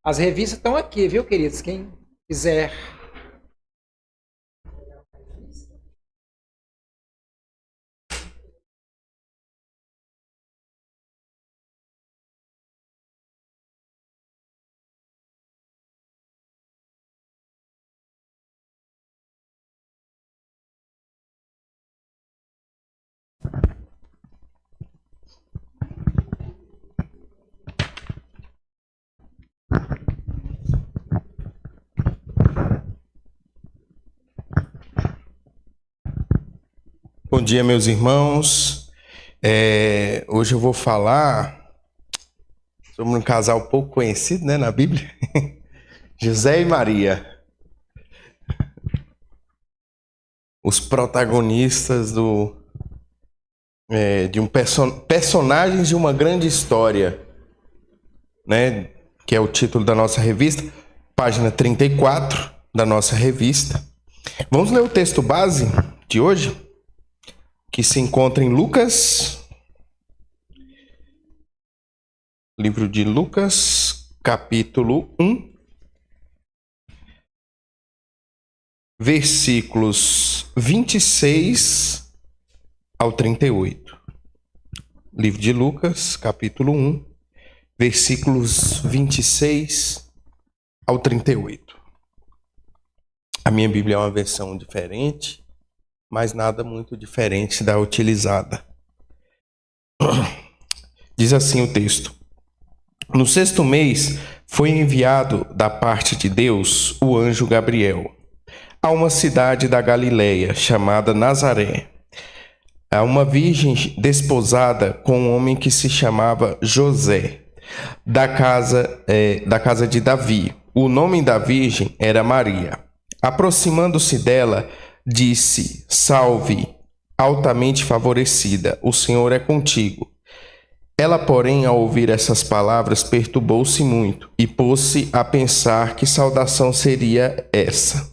As revistas estão aqui, viu, queridos? Quem quiser. Bom dia, meus irmãos. Hoje eu vou falar sobre um casal pouco conhecido, né, na Bíblia. José e Maria. Os protagonistas de personagens de uma grande história, né, que é o título da nossa revista, página 34 da nossa revista. Vamos ler o texto base de hoje, que se encontra em Lucas, livro de Lucas, capítulo 1, versículos 26 ao 38. Livro de Lucas, capítulo 1, versículos 26 ao 38. A minha Bíblia é uma versão diferente, mas nada muito diferente da utilizada. Diz assim o texto: No 6º mês foi enviado da parte de Deus o anjo Gabriel a uma cidade da Galileia chamada Nazaré, a uma virgem desposada com um homem que se chamava José, da casa de Davi. O nome da virgem era Maria. Aproximando-se dela, disse: Salve, altamente favorecida, o Senhor é contigo. Ela, porém, ao ouvir essas palavras, perturbou-se muito e pôs-se a pensar que saudação seria essa.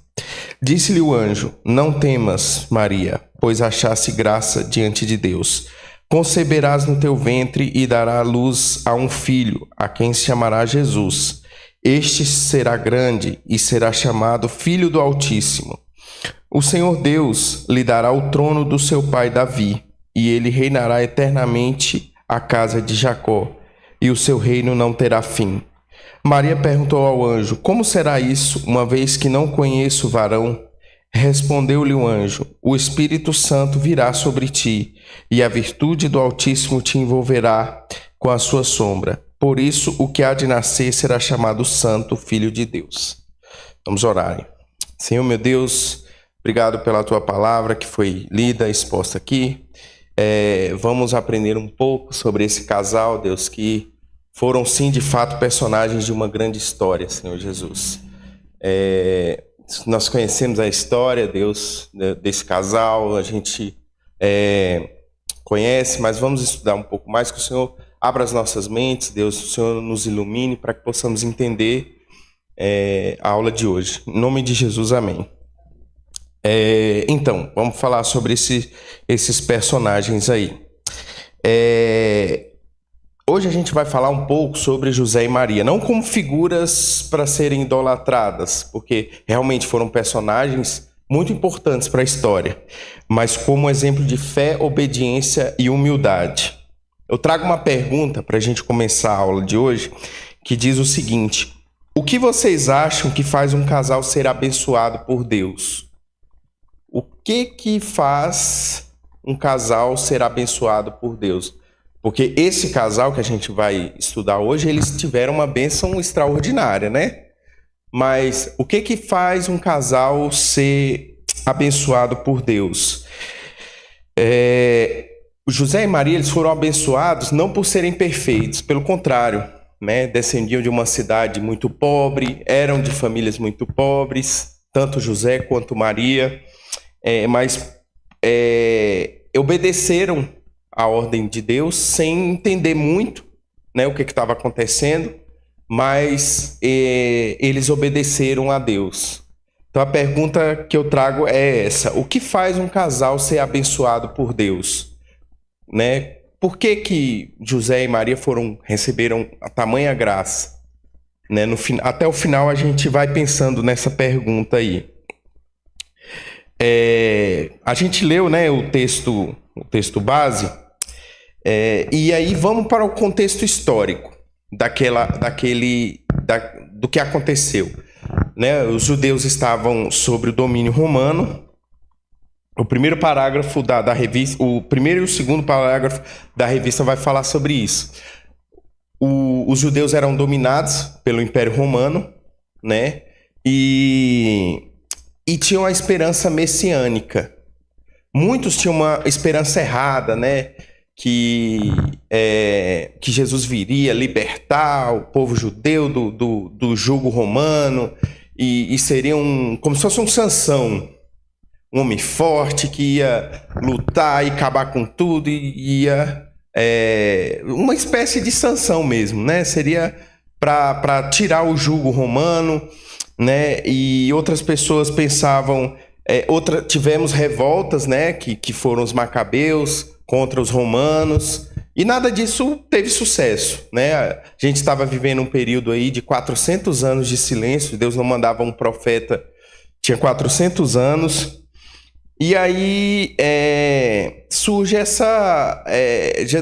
Disse-lhe o anjo: Não temas, Maria, pois achaste graça diante de Deus. Conceberás no teu ventre e darás luz a um filho, a quem se chamará Jesus. Este será grande e será chamado Filho do Altíssimo. O Senhor Deus lhe dará o trono do seu pai Davi, e ele reinará eternamente a casa de Jacó, e o seu reino não terá fim. Maria perguntou ao anjo: Como será isso, uma vez que não conheço varão? Respondeu-lhe o anjo: O Espírito Santo virá sobre ti, e a virtude do Altíssimo te envolverá com a sua sombra. Por isso, o que há de nascer será chamado Santo, Filho de Deus. Vamos orar. Senhor, meu Deus, obrigado pela tua palavra que foi lida, exposta aqui. Vamos aprender um pouco sobre esse casal, Deus, que foram sim, de fato, personagens de uma grande história, Senhor Jesus. Nós conhecemos a história, Deus, desse casal, a gente conhece, mas vamos estudar um pouco mais, que o Senhor abra as nossas mentes, Deus, o Senhor nos ilumine para que possamos entender a aula de hoje. Em nome de Jesus, amém. Então, vamos falar sobre esses personagens aí. Hoje a gente vai falar um pouco sobre José e Maria, não como figuras para serem idolatradas, porque realmente foram personagens muito importantes para a história, mas como exemplo de fé, obediência e humildade. Eu trago uma pergunta para a gente começar a aula de hoje, que diz o seguinte: o que vocês acham que faz um casal ser abençoado por Deus? O que faz um casal ser abençoado por Deus? Porque esse casal que a gente vai estudar hoje, eles tiveram uma bênção extraordinária, né? Mas o que faz um casal ser abençoado por Deus? José e Maria, eles foram abençoados não por serem perfeitos, pelo contrário, né? Descendiam de uma cidade muito pobre, eram de famílias muito pobres, tanto José quanto Maria, mas obedeceram a ordem de Deus sem entender muito, né, o que estava acontecendo, mas eles obedeceram a Deus. Então a pergunta que eu trago é essa: o que faz um casal ser abençoado por Deus? Né? Por que José e Maria receberam a tamanha graça? né? Até o final a gente vai pensando nessa pergunta aí. A gente leu, né, o texto base, e aí vamos para o contexto histórico do que aconteceu, né? Os judeus estavam sob o domínio romano. O primeiro parágrafo da revista, o primeiro e o segundo parágrafo da revista vai falar sobre isso. Os judeus eram dominados pelo Império Romano, né? E tinham a esperança messiânica. Muitos tinham uma esperança errada, né? Que Jesus viria libertar o povo judeu do jugo romano e seria como se fosse um Sansão, um homem forte que ia lutar e acabar com tudo e ia uma espécie de Sansão mesmo, né? Seria para tirar o jugo romano, né? E outras pessoas pensavam, tivemos revoltas, né? Que foram os macabeus contra os romanos, e nada disso teve sucesso, né? A gente estava vivendo um período aí de 400 anos de silêncio. Deus não mandava um profeta, tinha 400 anos. E aí surge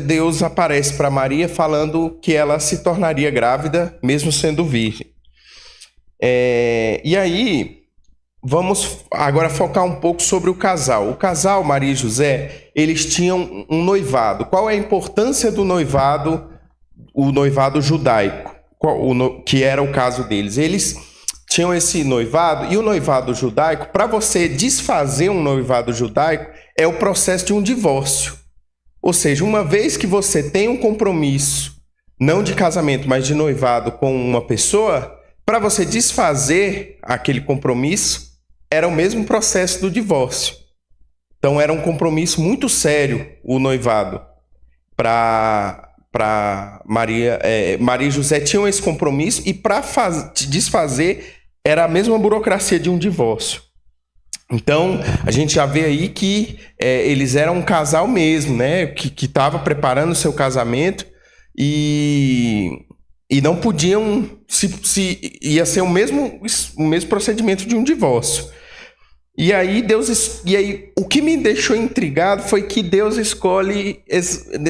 Deus aparece para Maria falando que ela se tornaria grávida mesmo sendo virgem. E aí vamos agora focar um pouco sobre o casal. O casal, Maria e José, eles tinham um noivado. Qual é a importância do noivado, o noivado judaico, que era o caso deles? Eles tinham esse noivado, e o noivado judaico, para você desfazer um noivado judaico, é o processo de um divórcio. Ou seja, uma vez que você tem um compromisso, não de casamento, mas de noivado com uma pessoa, para você desfazer aquele compromisso, era o mesmo processo do divórcio. Então era um compromisso muito sério o noivado. Para Maria e José tinham esse compromisso, e para desfazer era a mesma burocracia de um divórcio. Então a gente já vê aí que eles eram um casal mesmo, né? Que estava preparando o seu casamento e não podiam ia ser o mesmo procedimento de um divórcio. E aí o que me deixou intrigado foi que Deus escolhe,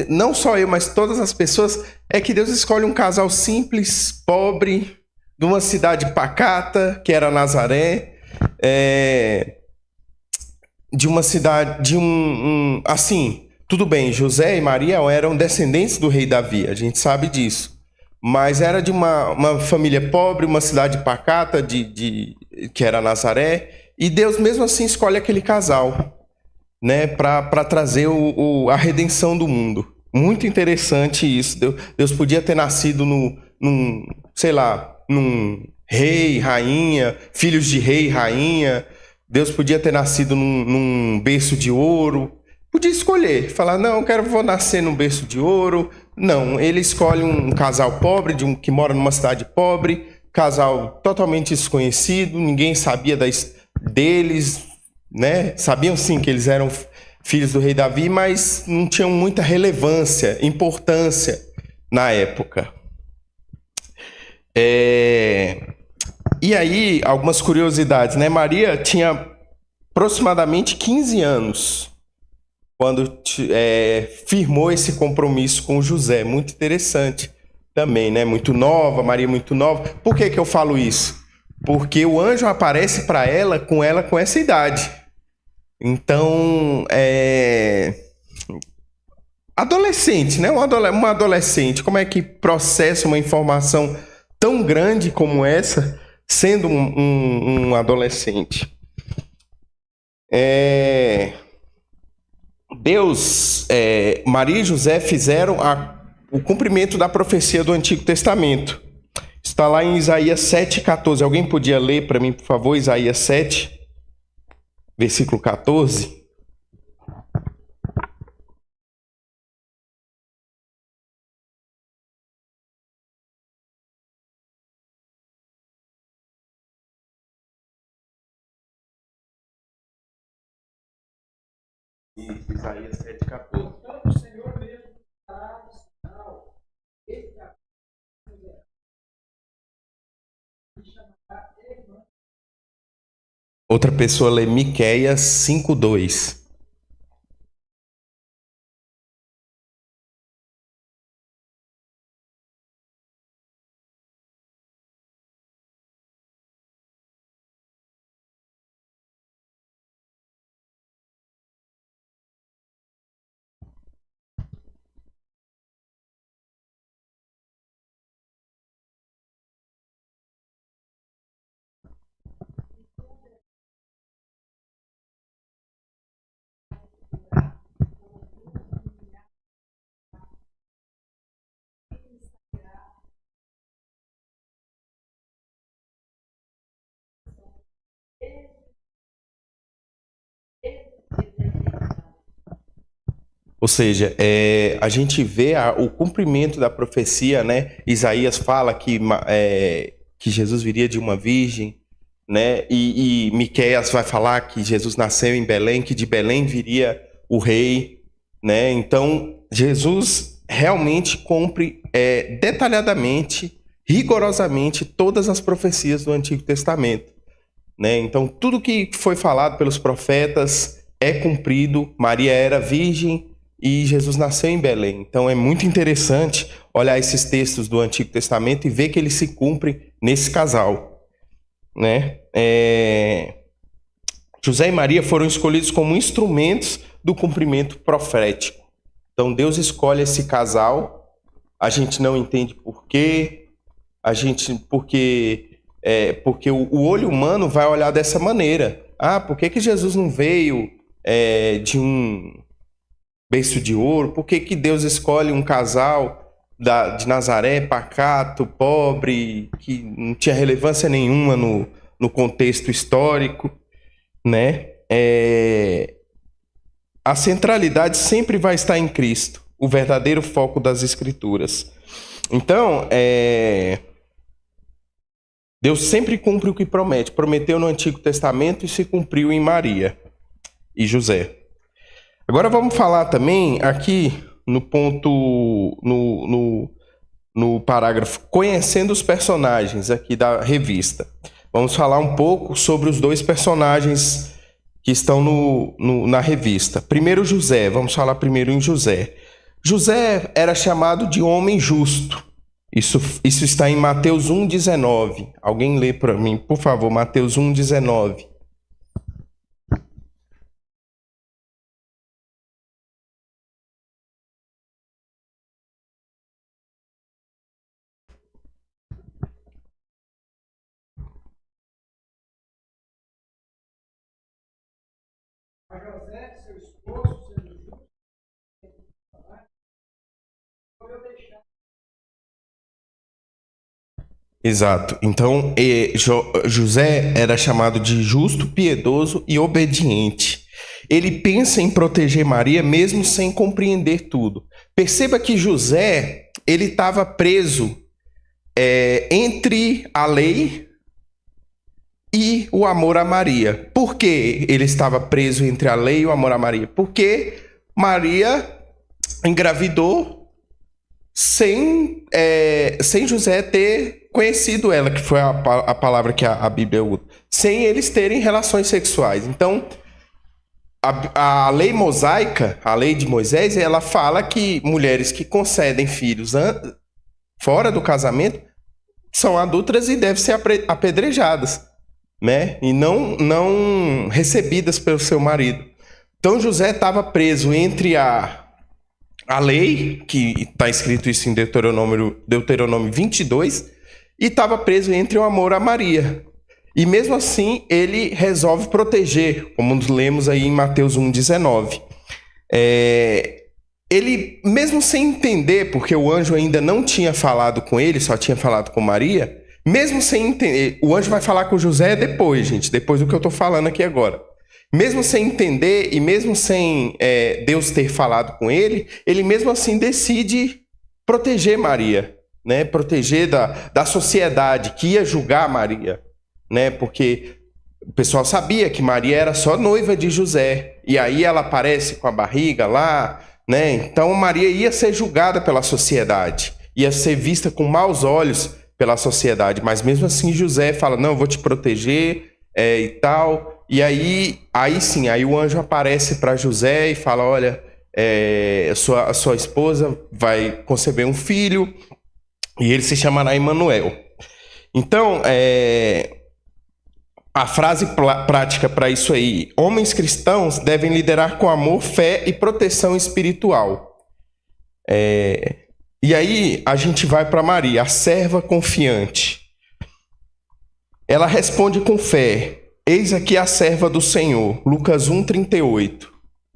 não só eu, mas todas as pessoas, que Deus escolhe um casal simples, pobre, de uma cidade pacata, que era Nazaré, de uma cidade, assim, tudo bem, José e Maria eram descendentes do rei Davi, a gente sabe disso, mas era de uma família pobre, uma cidade pacata, que era Nazaré, e Deus mesmo assim escolhe aquele casal, né, para trazer a redenção do mundo. Muito interessante isso. Deus podia ter nascido num rei, rainha, filhos de rei e rainha. Deus podia ter nascido num berço de ouro. Podia escolher, falar, não, vou nascer num berço de ouro. Não, ele escolhe um casal pobre, que mora numa cidade pobre, casal totalmente desconhecido, ninguém sabia deles, né? Sabiam sim que eles eram filhos do rei Davi, mas não tinham muita relevância, importância na época. E aí, algumas curiosidades, né? Maria tinha aproximadamente 15 anos quando firmou esse compromisso com José. Muito interessante também, né? Muito nova, Maria muito nova. Por que eu falo isso? Porque o anjo aparece para ela com essa idade. Então, adolescente, né? Uma adolescente, como é que processa uma informação tão grande como essa, sendo um adolescente? Maria e José fizeram o cumprimento da profecia do Antigo Testamento. Está lá em Isaías 7,14. Alguém podia ler para mim, por favor, Isaías 7, versículo 14? Isaías 7,14. Então, o Senhor mesmo dará um sinal. Outra pessoa lê Miqueias 5:2. Ou seja, a gente vê o cumprimento da profecia, né? Isaías fala que Jesus viria de uma virgem, né? E Miqueias vai falar que Jesus nasceu em Belém, que de Belém viria o rei, né? Então, Jesus realmente cumpre detalhadamente, rigorosamente, todas as profecias do Antigo Testamento, né? Então, tudo que foi falado pelos profetas é cumprido. Maria era virgem e Jesus nasceu em Belém. Então, é muito interessante olhar esses textos do Antigo Testamento e ver que eles se cumprem nesse casal, né? José e Maria foram escolhidos como instrumentos do cumprimento profético. Então, Deus escolhe esse casal. A gente não entende por quê. Porque o olho humano vai olhar dessa maneira. Por que Jesus não veio de um berço de ouro? Por que Deus escolhe um casal de Nazaré, pacato, pobre, que não tinha relevância nenhuma no contexto histórico, né? A centralidade sempre vai estar em Cristo, o verdadeiro foco das Escrituras. Então, Deus sempre cumpre o que promete. Prometeu no Antigo Testamento e se cumpriu em Maria e José. Agora vamos falar também aqui no ponto, no parágrafo, conhecendo os personagens aqui da revista. Vamos falar um pouco sobre os dois personagens que estão na revista. Primeiro José, vamos falar primeiro em José. José era chamado de homem justo. Isso está em Mateus 1,19. Alguém lê para mim, por favor, Mateus 1,19. A José, seu esposo, sendo justo, eu deixar. Exato. Então, José era chamado de justo, piedoso e obediente. Ele pensa em proteger Maria mesmo sem compreender tudo. Perceba que José, ele estava preso entre a lei e o amor a Maria. Por que ele estava preso entre a lei e o amor a Maria? Porque Maria engravidou sem José ter conhecido ela, que foi a palavra que a Bíblia usa, sem eles terem relações sexuais. Então, a lei mosaica, a lei de Moisés, ela fala que mulheres que concedem filhos fora do casamento são adúlteras e devem ser apedrejadas, né? E não recebidas pelo seu marido. Então, José estava preso entre a lei, que está escrito isso em Deuteronômio 22, e estava preso entre o amor a Maria. E mesmo assim, ele resolve proteger, como nos lemos aí em Mateus 1,19. Ele, mesmo sem entender, porque o anjo ainda não tinha falado com ele, só tinha falado com Maria, mesmo sem entender, o anjo vai falar com José depois, gente, depois do que eu estou falando aqui agora. Mesmo sem entender e mesmo sem Deus ter falado com ele, ele mesmo assim decide proteger Maria, né? Proteger da sociedade que ia julgar Maria, né? Porque o pessoal sabia que Maria era só noiva de José, e aí ela aparece com a barriga lá, né? Então Maria ia ser julgada pela sociedade, ia ser vista com maus olhos pela sociedade, mas mesmo assim José fala, não, eu vou te proteger e tal. E aí sim, aí o anjo aparece para José e fala, olha, a sua esposa vai conceber um filho e ele se chamará Emanuel. Então, a frase prática para isso aí: homens cristãos devem liderar com amor, fé e proteção espiritual. E aí a gente vai para Maria, a serva confiante. Ela responde com fé: eis aqui a serva do Senhor. Lucas 1:38.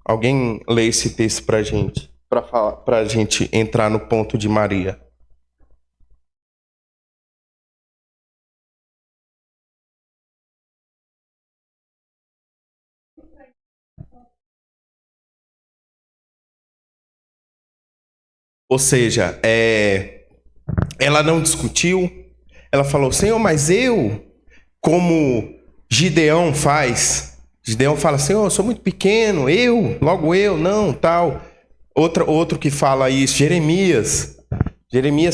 Alguém lê esse texto para a gente, para a gente entrar no ponto de Maria. Ou seja, ela não discutiu, ela falou, Senhor, mas eu, como Gideão faz, Gideão fala, Senhor, eu sou muito pequeno, logo eu, não, tal. Outro que fala isso, Jeremias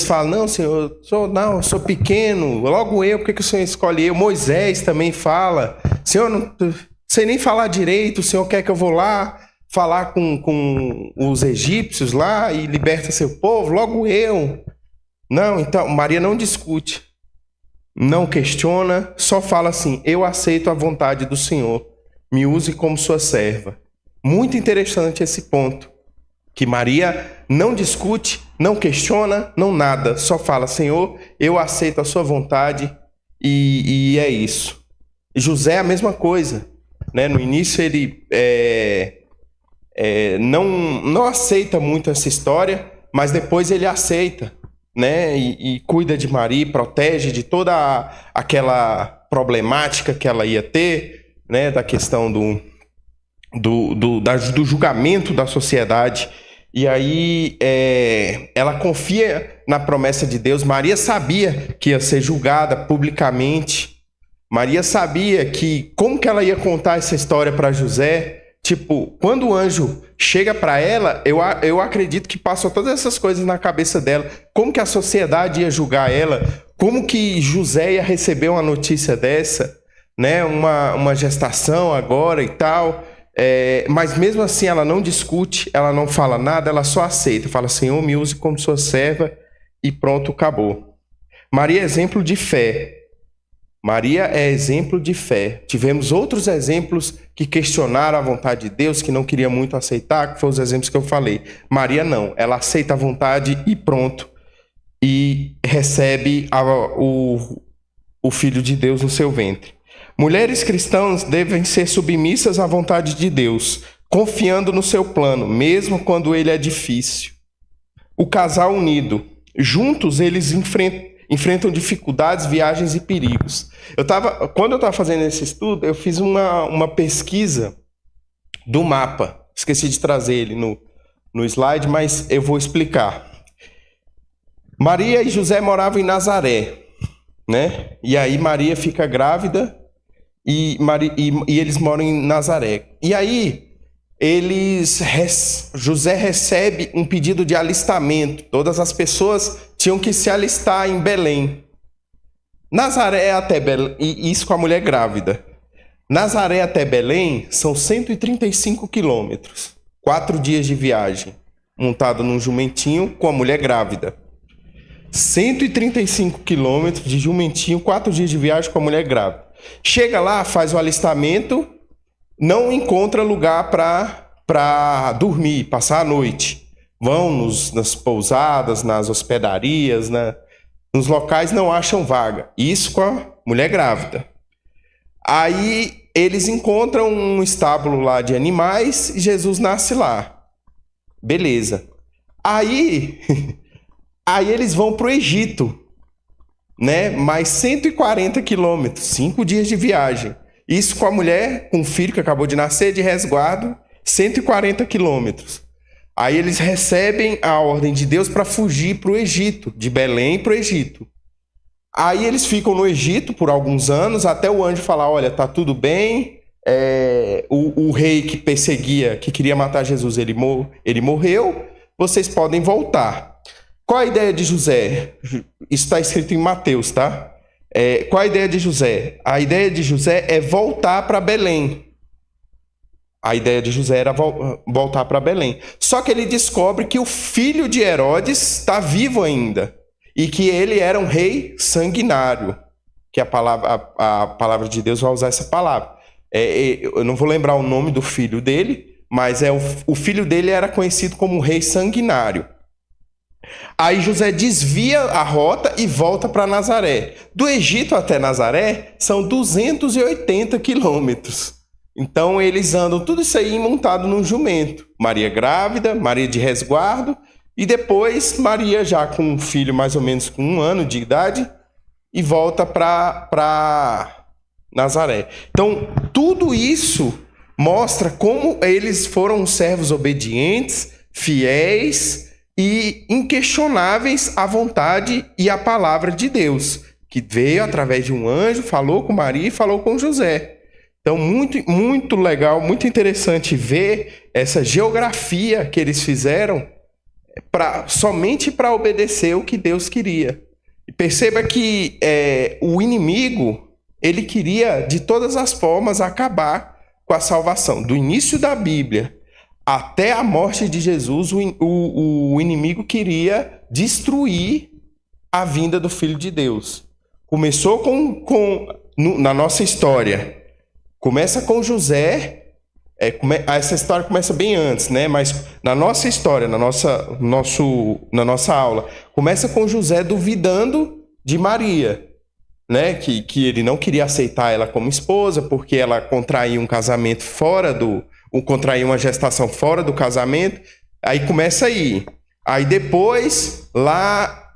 fala, não, Senhor, eu sou pequeno, logo eu, por que o Senhor escolhe eu? Moisés também fala, Senhor, não sei nem falar direito, o Senhor quer que eu vou lá falar com os egípcios lá e liberta seu povo, logo eu. Não, então, Maria não discute, não questiona, só fala assim, eu aceito a vontade do Senhor, me use como sua serva. Muito interessante esse ponto, que Maria não discute, não questiona, não nada, só fala, Senhor, eu aceito a sua vontade e é isso. José é a mesma coisa, né? No início ele não aceita muito essa história, mas depois ele aceita, né? E cuida de Maria, protege de toda aquela problemática que ela ia ter, né? Da questão do julgamento da sociedade. E aí ela confia na promessa de Deus. Maria sabia que ia ser julgada publicamente. Maria sabia que como que ela ia contar essa história para José. Tipo, quando o anjo chega para ela, eu acredito que passou todas essas coisas na cabeça dela. Como que a sociedade ia julgar ela? Como que José ia receber uma notícia dessa? Né? Uma gestação agora e tal. Mas mesmo assim ela não discute, ela não fala nada, ela só aceita. Fala, Senhor, me use como sua serva e pronto, acabou. Maria é exemplo de fé. Maria é exemplo de fé. Tivemos outros exemplos que questionaram a vontade de Deus, que não queria muito aceitar, que foram os exemplos que eu falei. Maria não, ela aceita a vontade e pronto. E recebe o Filho de Deus no seu ventre. Mulheres cristãs devem ser submissas à vontade de Deus, confiando no seu plano, mesmo quando ele é difícil. O casal unido. Juntos eles enfrentam dificuldades, viagens e perigos. Quando eu estava fazendo esse estudo, eu fiz uma pesquisa do mapa. Esqueci de trazer ele no slide, mas eu vou explicar. Maria e José moravam em Nazaré, né? E aí Maria fica grávida e eles moram em Nazaré. E aí José recebe um pedido de alistamento. Todas as pessoas tinham que se alistar em Belém. Nazaré até Belém, e isso com a mulher grávida. Nazaré até Belém são 135 quilômetros. 4 dias de viagem, montado num jumentinho com a mulher grávida. 135 quilômetros de jumentinho, 4 dias de viagem com a mulher grávida. Chega lá, faz o alistamento, não encontra lugar para dormir, passar a noite. Vão nas pousadas, nas hospedarias, nos locais não acham vaga. Isso com a mulher grávida. Aí eles encontram um estábulo lá de animais e Jesus nasce lá. Beleza. Aí eles vão para o Egito, né? Mais 140 quilômetros, 5 dias de viagem. Isso com a mulher, com o filho que acabou de nascer, de resguardo, 140 quilômetros. Aí eles recebem a ordem de Deus para fugir para o Egito, de Belém para o Egito. Aí eles ficam no Egito por alguns anos, até o anjo falar, olha, tá tudo bem, o rei que perseguia, que queria matar Jesus, ele morreu, vocês podem voltar. Qual a ideia de José? Isso está escrito em Mateus, tá? Qual a ideia de José? A ideia de José é voltar para Belém. A ideia de José era voltar para Belém. Só que ele descobre que o filho de Herodes está vivo ainda. E que ele era um rei sanguinário. Que a palavra de Deus vai usar essa palavra. Eu não vou lembrar o nome do filho dele, mas o filho dele era conhecido como rei sanguinário. Aí José desvia a rota e volta para Nazaré. Do Egito até Nazaré são 280 quilômetros. Então eles andam tudo isso aí montado num jumento. Maria grávida, Maria de resguardo, e depois Maria já com um filho mais ou menos com 1 ano de idade e volta para Nazaré. Então tudo isso mostra como eles foram servos obedientes, fiéis e inquestionáveis à vontade e à palavra de Deus, que veio através de um anjo, falou com Maria e falou com José. Então, muito, muito legal, muito interessante ver essa geografia que eles fizeram somente para obedecer o que Deus queria. E perceba que o inimigo, ele queria, de todas as formas, acabar com a salvação. Do início da Bíblia até a morte de Jesus, o inimigo queria destruir a vinda do Filho de Deus. Começou na nossa história. Começa com José, essa história começa bem antes, né? Mas na nossa história, na nossa aula, começa com José duvidando de Maria, né? Que ele não queria aceitar ela como esposa, porque ela contraía um casamento contraía uma gestação fora do casamento. Aí começa aí. Aí depois, lá,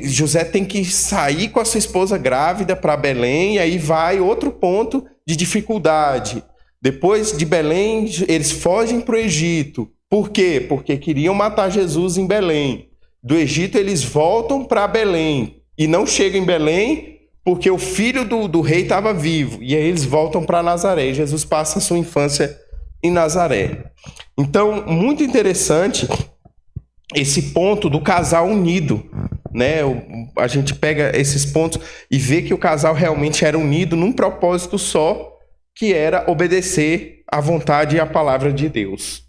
José tem que sair com a sua esposa grávida para Belém, e aí vai outro ponto de dificuldade. Depois de Belém, eles fogem para o Egito. Por quê? Porque queriam matar Jesus em Belém. Do Egito, eles voltam para Belém e não chegam em Belém porque o filho do rei estava vivo. E aí eles voltam para Nazaré. E Jesus passa a sua infância em Nazaré. Então, muito interessante esse ponto do casal unido, né? A gente pega esses pontos e vê que o casal realmente era unido num propósito só, que era obedecer à vontade e à palavra de Deus.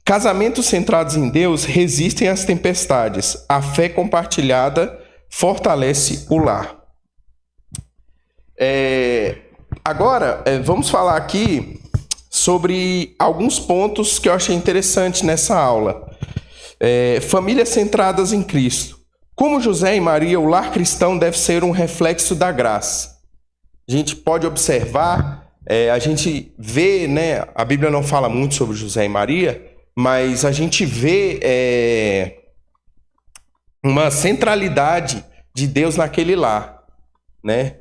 Casamentos centrados em Deus resistem às tempestades. A fé compartilhada fortalece o lar. Agora, vamos falar aqui sobre alguns pontos que eu achei interessante nessa aula. Famílias centradas em Cristo. Como José e Maria, o lar cristão deve ser um reflexo da graça. A gente pode observar, a gente vê, né, a Bíblia não fala muito sobre José e Maria, mas a gente vê uma centralidade de Deus naquele lar, né?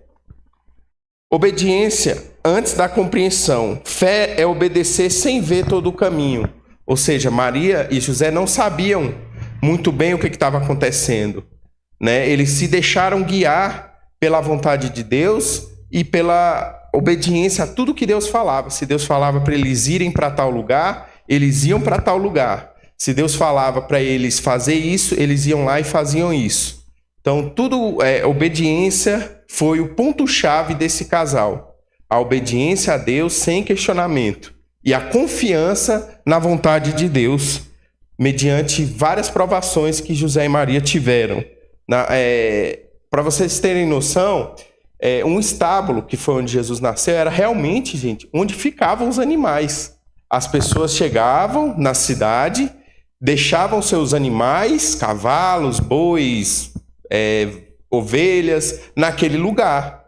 Obediência antes da compreensão. Fé é obedecer sem ver todo o caminho. Ou seja, Maria e José não sabiam muito bem o que estava acontecendo, né? Eles se deixaram guiar pela vontade de Deus e pela obediência a tudo que Deus falava. Se Deus falava para eles irem para tal lugar, eles iam para tal lugar. Se Deus falava para eles fazer isso, eles iam lá e faziam isso. Então, obediência foi o ponto-chave desse casal. A obediência a Deus sem questionamento. E a confiança na vontade de Deus, mediante várias provações que José e Maria tiveram. Para vocês terem noção, um estábulo, que foi onde Jesus nasceu, era realmente, gente, onde ficavam os animais. As pessoas chegavam na cidade, deixavam seus animais, cavalos, bois, ovelhas, naquele lugar,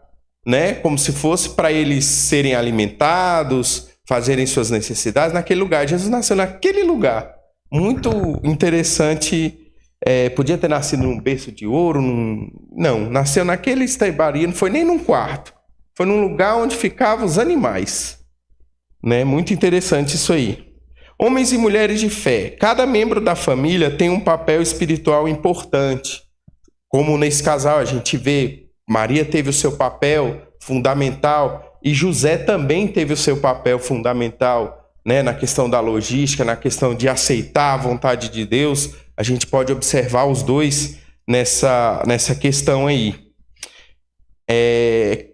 né? Como se fosse para eles serem alimentados, fazerem suas necessidades naquele lugar. Jesus nasceu naquele lugar. Muito interessante. Podia ter nascido num berço de ouro. Não, nasceu naquele estrebaria, não foi nem num quarto. Foi num lugar onde ficavam os animais. Né? Muito interessante isso aí. Homens e mulheres de fé. Cada membro da família tem um papel espiritual importante. Como nesse casal a gente vê, Maria teve o seu papel fundamental e José também teve o seu papel fundamental, né, na questão da logística, na questão de aceitar a vontade de Deus. A gente pode observar os dois nessa questão aí.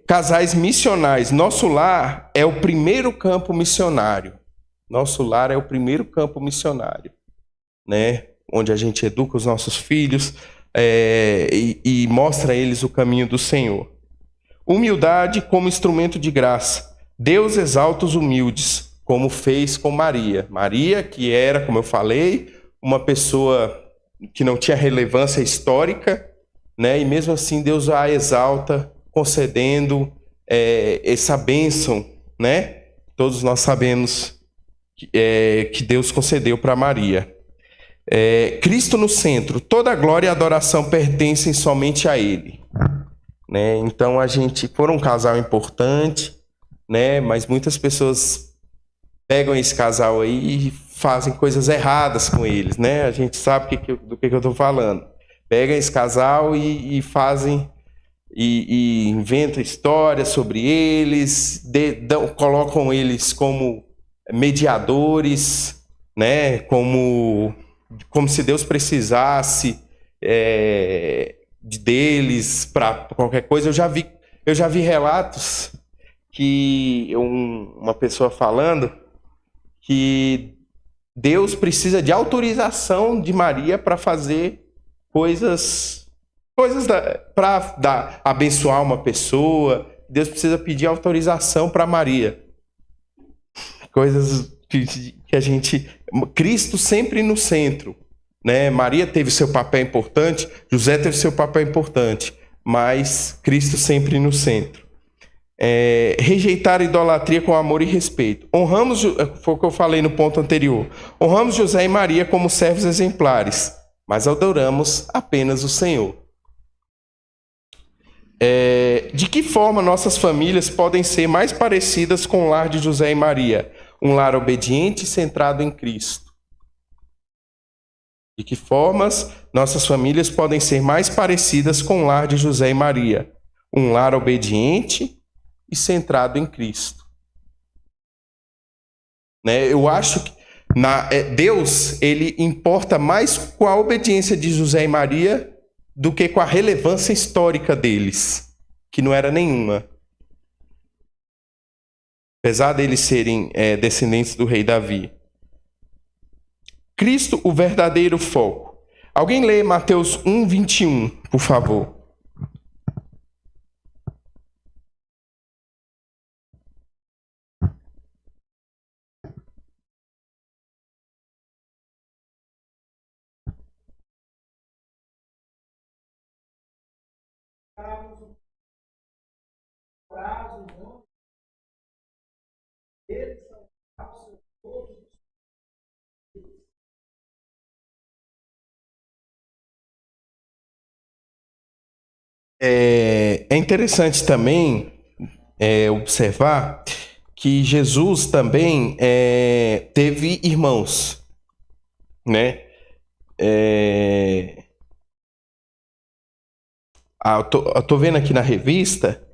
casais missionais. Nosso lar é o primeiro campo missionário. Nosso lar é o primeiro campo missionário, né? Onde a gente educa os nossos filhos e mostra a eles o caminho do Senhor. Humildade como instrumento de graça. Deus exalta os humildes, como fez com Maria. Maria, que era, como eu falei, uma pessoa que não tinha relevância histórica, né? E mesmo assim Deus a exalta, concedendo essa bênção, né? Todos nós sabemos que Deus concedeu para Maria. Cristo no centro. Toda a glória e adoração pertencem somente a Ele. Né? Então a gente foi um casal importante, né? Mas muitas pessoas pegam esse casal aí e fazem coisas erradas com eles, né? A gente sabe do que eu estou falando. Pegam esse casal e fazem e inventam histórias sobre eles, colocam eles como mediadores, né? Como se Deus precisasse deles para qualquer coisa. Eu já vi relatos que uma pessoa falando que Deus precisa de autorização de Maria para fazer coisas para abençoar uma pessoa. Deus precisa pedir autorização para Maria. Coisas que a gente... Cristo sempre no centro, né? Maria teve seu papel importante, José teve seu papel importante, mas Cristo sempre no centro. Rejeitar a idolatria com amor e respeito. Foi o que eu falei no ponto anterior, honramos José e Maria como servos exemplares, mas adoramos apenas o Senhor. De que forma nossas famílias podem ser mais parecidas com o lar de José e Maria? Um lar obediente e centrado em Cristo. De que formas nossas famílias podem ser mais parecidas com o lar de José e Maria? Um lar obediente e centrado em Cristo. Né? Eu acho que Deus, ele importa mais com a obediência de José e Maria do que com a relevância histórica deles, que não era nenhuma. Apesar deles serem descendentes do rei Davi. Cristo, o verdadeiro foco. Alguém lê Mateus 1:21, por favor. Eles são todos. É interessante também observar que Jesus também teve irmãos, né? Eu tô vendo aqui na revista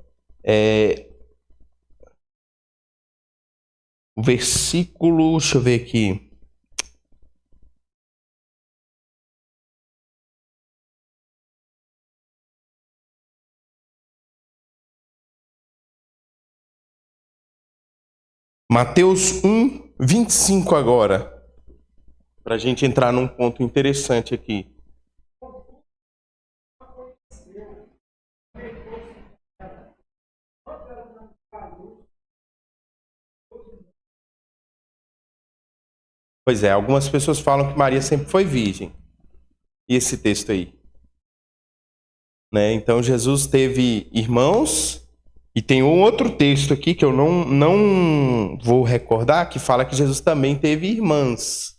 o versículo, deixa eu ver aqui. Mateus 1:25 agora, para a gente entrar num ponto interessante aqui. Pois é, algumas pessoas falam que Maria sempre foi virgem. E esse texto aí? Né? Então Jesus teve irmãos, e tem um outro texto aqui que eu não vou recordar, que fala que Jesus também teve irmãs.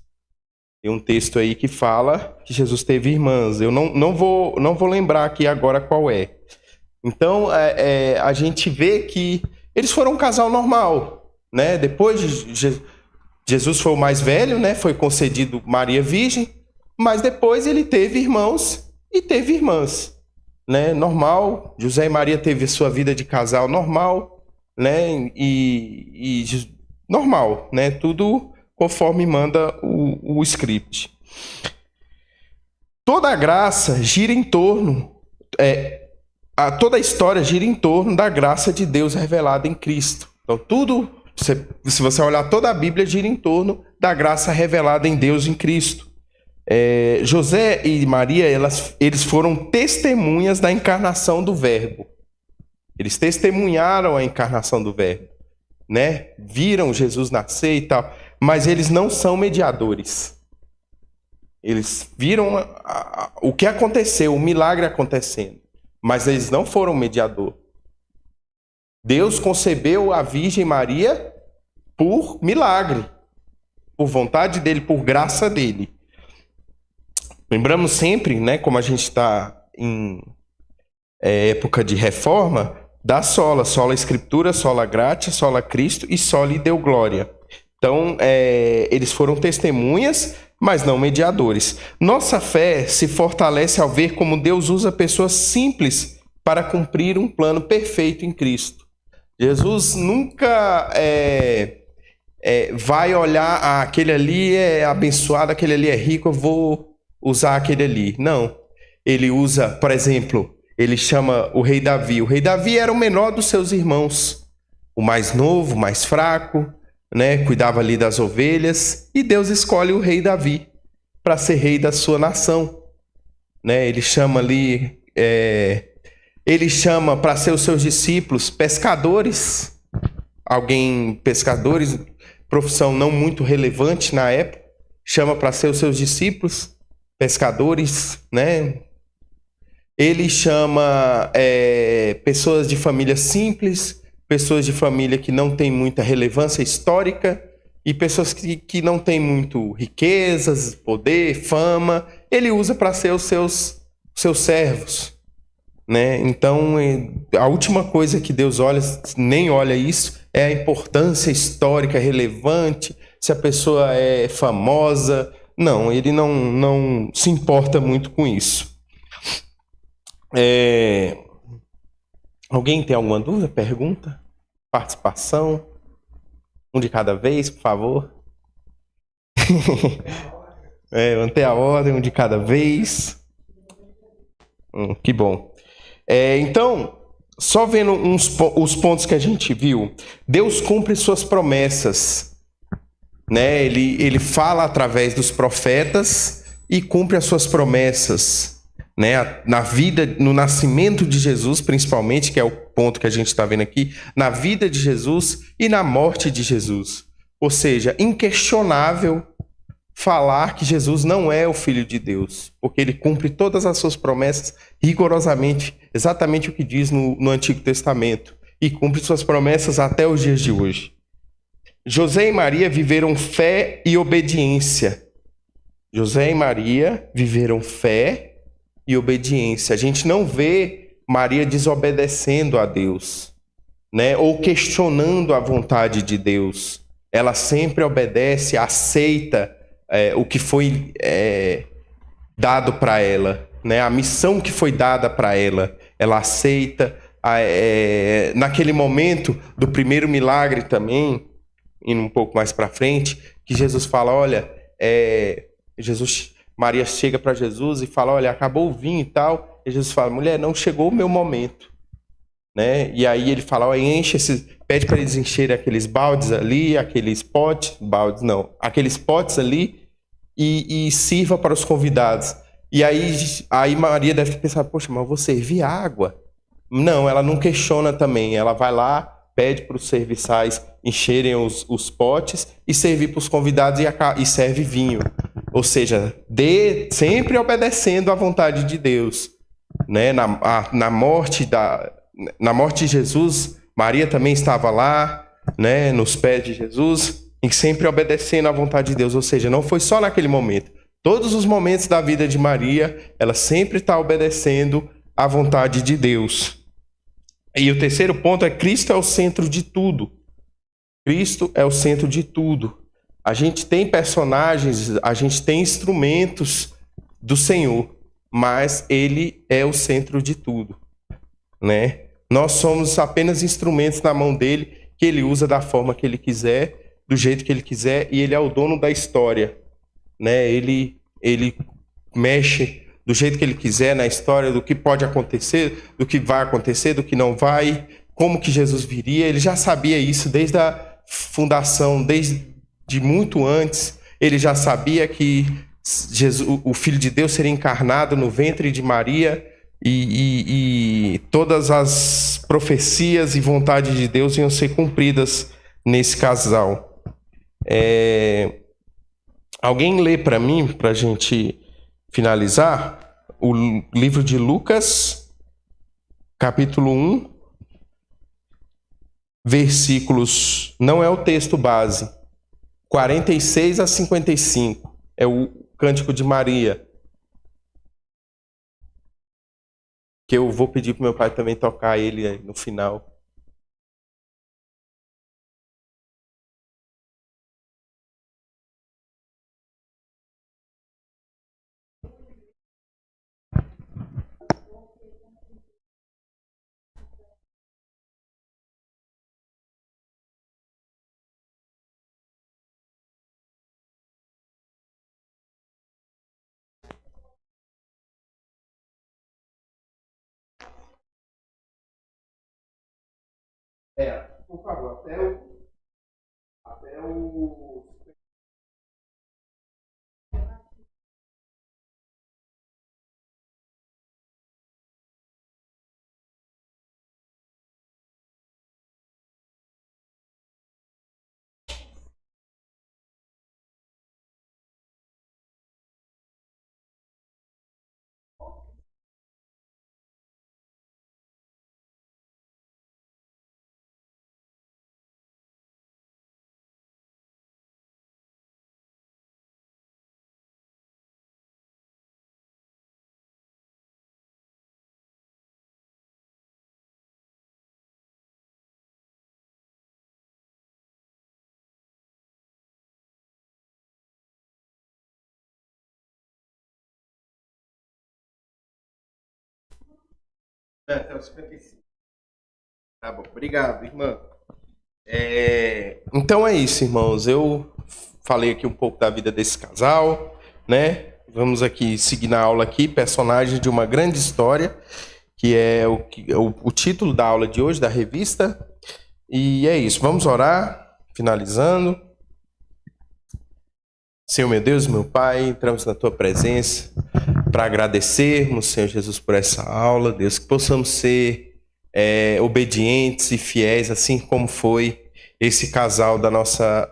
Tem um texto aí que fala que Jesus teve irmãs. Eu não vou lembrar aqui agora qual é. Então a gente vê que eles foram um casal normal, né? Depois Jesus foi o mais velho, né? Foi concedido Maria Virgem, mas depois ele teve irmãos e teve irmãs, né? Normal. José e Maria teve sua vida de casal normal, né? E normal, né? Tudo conforme manda o script. Toda a graça gira em torno toda a história gira em torno da graça de Deus revelada em Cristo. Então, tudo, se você olhar toda a Bíblia, gira em torno da graça revelada em Deus em Cristo. José e Maria, eles foram testemunhas da encarnação do Verbo. Eles testemunharam a encarnação do Verbo, né? Viram Jesus nascer e tal, mas eles não são mediadores. Eles viram o que aconteceu, o milagre acontecendo, mas eles não foram mediador. Deus concebeu a Virgem Maria por milagre, por vontade dele, por graça dele. Lembramos sempre, né, como a gente está em época de reforma, da sola Escritura, sola gratia, sola Cristo e soli Deo Glória. Então, eles foram testemunhas, mas não mediadores. Nossa fé se fortalece ao ver como Deus usa pessoas simples para cumprir um plano perfeito em Cristo. Jesus nunca vai olhar, aquele ali é abençoado, aquele ali é rico, eu vou usar aquele ali. Não. Ele usa, por exemplo, ele chama o rei Davi. O rei Davi era o menor dos seus irmãos, o mais novo, o mais fraco, né? Cuidava ali das ovelhas, e Deus escolhe o rei Davi para ser rei da sua nação, né? Ele chama ali, ele chama para ser os seus discípulos pescadores, pescadores, profissão não muito relevante na época, chama para ser os seus discípulos pescadores, né? Ele chama pessoas de família simples, pessoas de família que não tem muita relevância histórica e pessoas que não têm muito riquezas, poder, fama. Ele usa para ser os seus servos, né? Então, a última coisa que Deus olha, nem olha isso, é a importância histórica relevante, se a pessoa é famosa. Não, ele não se importa muito com isso. Alguém tem alguma dúvida? Pergunta? Participação? Um de cada vez, por favor. Manter a ordem, um de cada vez. Que bom. Então, só vendo os pontos que a gente viu, Deus cumpre suas promessas, né? Ele fala através dos profetas e cumpre as suas promessas, né? Na vida, no nascimento de Jesus, principalmente, que é o ponto que a gente está vendo aqui, na vida de Jesus e na morte de Jesus. Ou seja, inquestionável falar que Jesus não é o Filho de Deus, porque ele cumpre todas as suas promessas rigorosamente, exatamente o que diz no Antigo Testamento, e cumpre suas promessas até os dias de hoje. José e Maria viveram fé e obediência. José e Maria viveram fé e obediência. A gente não vê Maria desobedecendo a Deus, né? Ou questionando a vontade de Deus. Ela sempre obedece, aceita o que foi dado para ela, né? A missão que foi dada para ela. Ela aceita. Naquele momento do primeiro milagre também, indo um pouco mais para frente, que Jesus fala, olha, Maria chega para Jesus e fala, olha, acabou o vinho e tal. E Jesus fala, mulher, não chegou o meu momento, né? E aí ele fala, olha, pede para eles encherem aqueles baldes ali, aqueles potes ali, e sirva para os convidados. E aí Maria deve pensar, poxa, mas eu vou servir água? Não, ela não questiona também. Ela vai lá, pede para os serviçais encherem os potes e servir para os convidados e serve vinho. Ou seja, sempre obedecendo à vontade de Deus, né? Na morte de Jesus, Maria também estava lá, né? Nos pés de Jesus, e sempre obedecendo à vontade de Deus. Ou seja, não foi só naquele momento. Todos os momentos da vida de Maria, ela sempre está obedecendo à vontade de Deus. E o terceiro ponto é Cristo é o centro de tudo. Cristo é o centro de tudo. A gente tem personagens, a gente tem instrumentos do Senhor, mas Ele é o centro de tudo, né? Nós somos apenas instrumentos na mão dele, que Ele usa da forma que Ele quiser, do jeito que Ele quiser, e Ele é o dono da história, né? Ele mexe do jeito que ele quiser na história, do que pode acontecer, do que vai acontecer, do que não vai, como que Jesus viria. Ele já sabia isso desde a fundação, desde muito antes. Ele já sabia que Jesus, o Filho de Deus, seria encarnado no ventre de Maria e todas as profecias e vontades de Deus iam ser cumpridas nesse casal. Alguém lê para mim, para a gente finalizar, o livro de Lucas, capítulo 1, versículos, não é o texto base, 46 a 55, é o Cântico de Maria, que eu vou pedir para meu pai também tocar ele aí no final. Por favor, até o... Até os 55. Tá bom, obrigado, irmã. Então é isso, irmãos. Eu falei aqui um pouco da vida desse casal, né? Vamos aqui seguir na aula aqui, personagem de uma grande história, que é o título da aula de hoje, da revista. E é isso, vamos orar, finalizando. Senhor, meu Deus, meu Pai, entramos na Tua presença para agradecermos, Senhor Jesus, por essa aula, Deus, que possamos ser obedientes e fiéis, assim como foi esse casal da nossa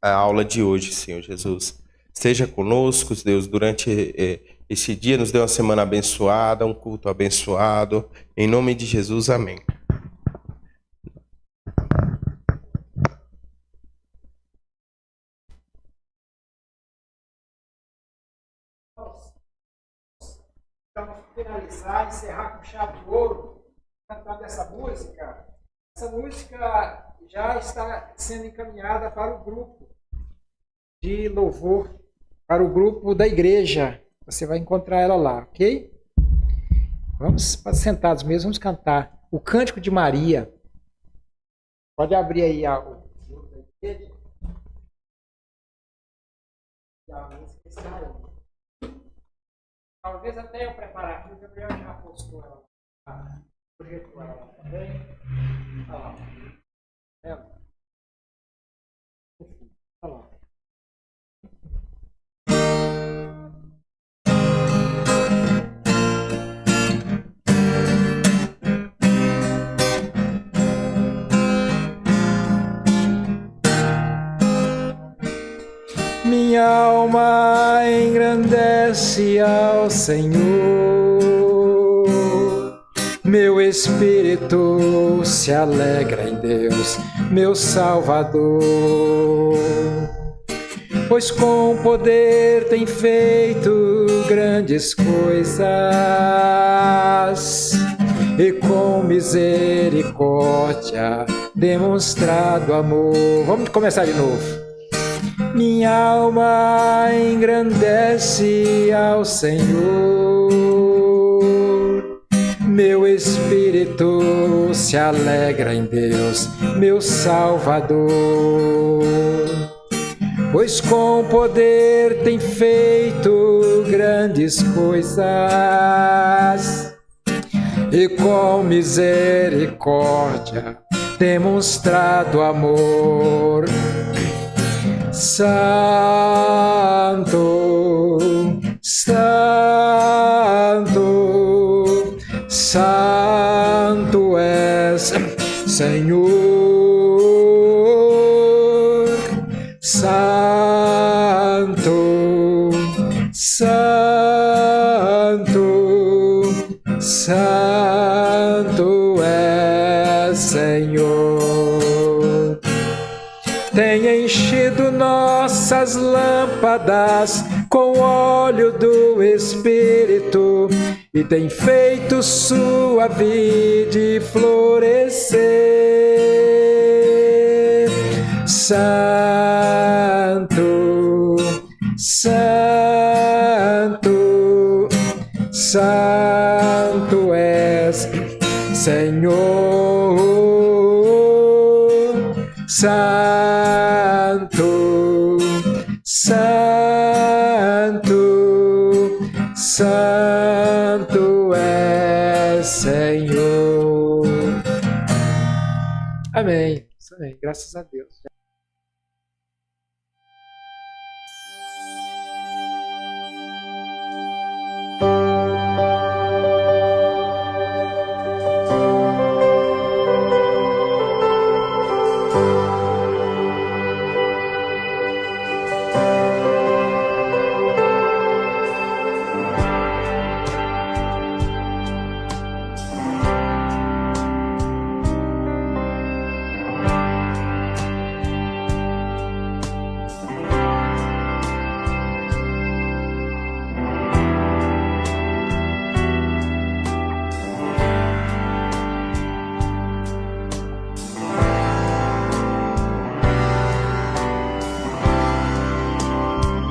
aula de hoje, Senhor Jesus. Esteja conosco, Deus, durante este dia, nos dê uma semana abençoada, um culto abençoado, em nome de Jesus, amém. Então, finalizar, encerrar com chave de ouro, cantando essa música. Essa música já está sendo encaminhada para o grupo de louvor, para o grupo da igreja. Você vai encontrar ela lá, ok? Vamos sentados mesmo, vamos cantar o Cântico de Maria. Pode abrir aí o grupo da igreja. E a música está aí. Talvez até eu preparar aqui, o Gabriel já postou ela. Projetou ela também. Olha lá. Olha lá. Minha alma engrandece ao Senhor, meu espírito se alegra em Deus, meu Salvador. Pois com poder tem feito grandes coisas e com misericórdia demonstrado amor. Vamos começar de novo. Minha alma engrandece ao Senhor, meu espírito se alegra em Deus, meu Salvador. pois com poder tem feito grandes coisas e com misericórdia demonstrado amor. Santo, Santo, Santo és, Senhor. Santo, Santo, Santo és, Senhor. Tem enchido nossas lâmpadas com óleo do Espírito e tem feito sua vide florescer. Santo, Santo, Santo és, Senhor. Santo, Santo, Santo és, Senhor. Amém. Isso aí, graças a Deus.